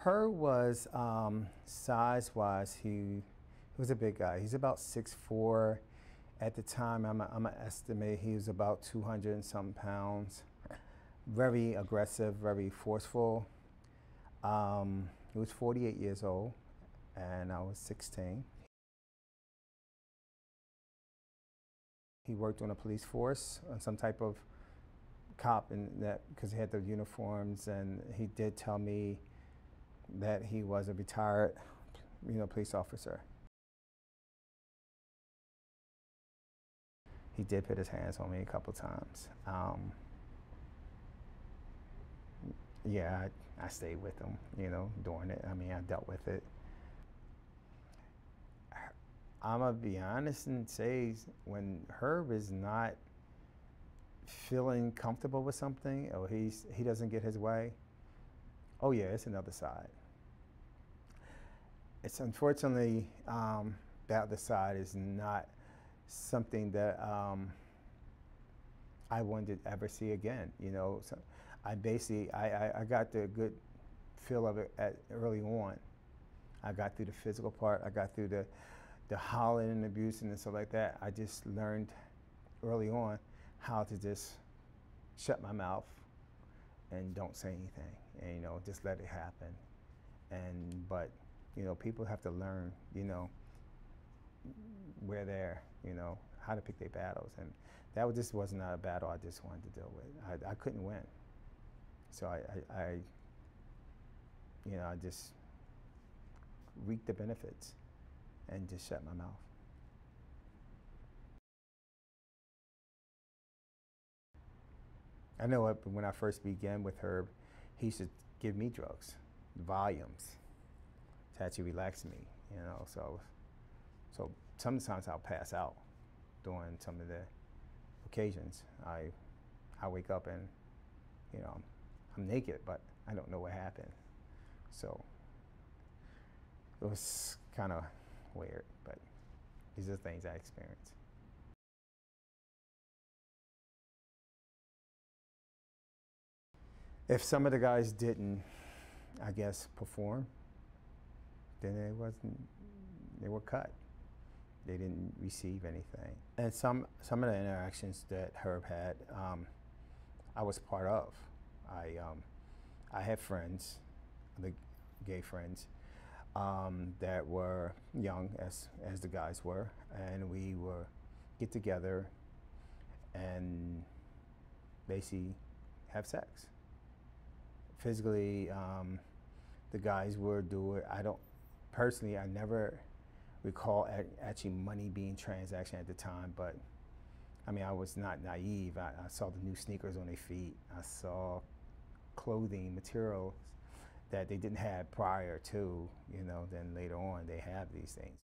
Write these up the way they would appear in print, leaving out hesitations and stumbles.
Her was size-wise, he was a big guy. He's about 6'4". At the time, I'm gonna estimate he was about 200 and something pounds. Very aggressive, very forceful. He was 48 years old, and I was 16. He worked on a police force, on some type of cop, and that because he had the uniforms, and he did tell me that he was a retired, police officer. He did put his hands on me a couple times. Yeah, I stayed with him, during it. I mean, I dealt with it. I'm gonna be honest and say when Herb is not feeling comfortable with something, or he doesn't get his way, oh yeah, it's another side. It's unfortunately that other side is not something that I wanted to ever see again. So I basically I got the good feel of it early on. I got through the physical part. I got through the hollering and abuse and stuff like that. I just learned early on how to just shut my mouth and don't say anything, and just let it happen. But people have to learn, where they're, how to pick their battles, and that just was not a battle I just wanted to deal with. I couldn't win, so I just reaped the benefits and just shut my mouth. I know when I first began with Herb, he used to give me drugs, volumes, to actually relax me, so sometimes I'll pass out during some of the occasions. I wake up and, I'm naked, but I don't know what happened. So it was kind of weird, but these are things I experienced. If some of the guys didn't, I guess, perform, then they were cut. They didn't receive anything. And some of the interactions that Herb had, I was part of. I had friends, the gay friends, that were young as the guys were, and we would get together and basically have sex. Physically, the guys would do it. Personally, I never recall actually money being transaction at the time, but I mean, I was not naive. I saw the new sneakers on their feet. I saw clothing, materials that they didn't have prior to, then later on they have these things.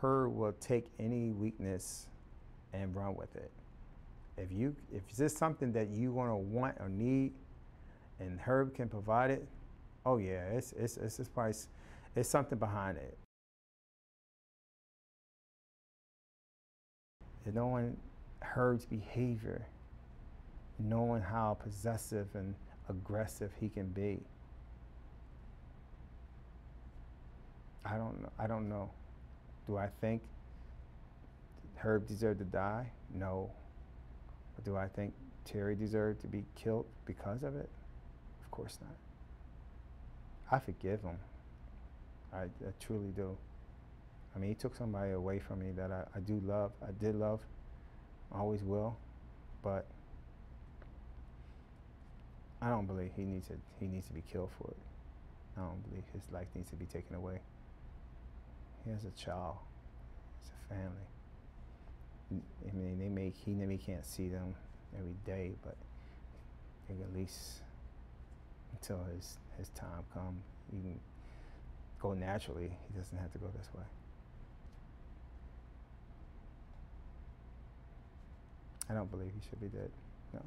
Herb will take any weakness and run with it. If there's something that you want or need, and Herb can provide it, oh yeah, it's probably, it's something behind it. And knowing Herb's behavior, knowing how possessive and aggressive he can be, I don't know. Do I think Herb deserved to die? No. But do I think Terry deserved to be killed because of it? Of course not. I forgive him. I truly do. I mean, he took somebody away from me that I did love, always will, but I don't believe he needs to be killed for it. I don't believe his life needs to be taken away. He has a child. It's a family. I mean, he maybe can't see them every day, but they can at least, until his time comes, he can go naturally. He doesn't have to go this way. I don't believe he should be dead, no.